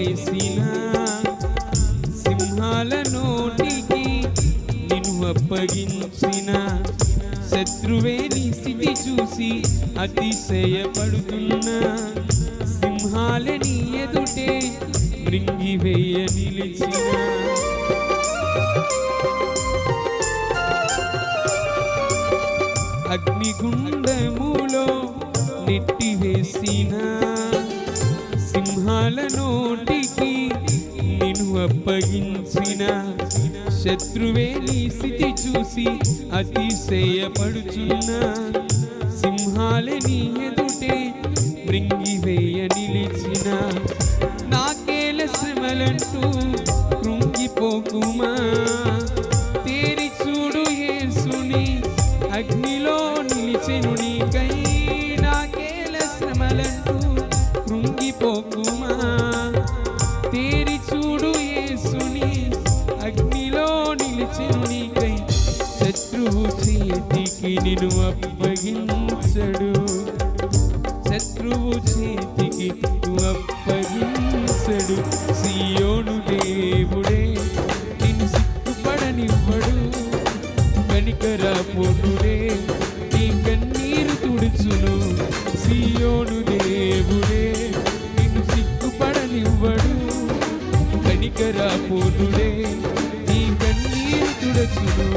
వేసిన సింహాల నోటికి నిన్ను అప్పగించిన శత్రువే నీ స్థితి చూసి అతిశయపడుతున్నా సింహాలని ఎదుటే మృంగివేయ నిలిచిన అగ్నిగుండములో నెట్టివేసిన సింహాల నోటికి నిన్ను అప్పగించిన శత్రువే నీ స్థితి చూసి అతిశయపడుచున్న సింహాలని ఎదుటే మృంగివేయ నిలిచిన నాకేల శ్రమలంటూ కృంగిపోకుమా తేరి చూడు యేసుని అగ్నిలో నిలిచెను నీకై నాకేల శ్రమలంటూ కృంగిపోకుమా తేరి చూడు యేసుని అగ్నిలో నిలిచెను నీకై శత్రువు చేతికి నిన్ను అప్పగించడు శత్రువు చేతికి అప్పగించడు సియోను దేవుడే నిన్ను సిగ్గుపడనివ్వడు కనికరపూర్ణుడే నీ కన్నీరు తుడుచును సియోను దేవుడే నిన్ను సిగ్గుపడనివ్వడు కనికరపూర్ణుడే నీ కన్నీరు తుడుచును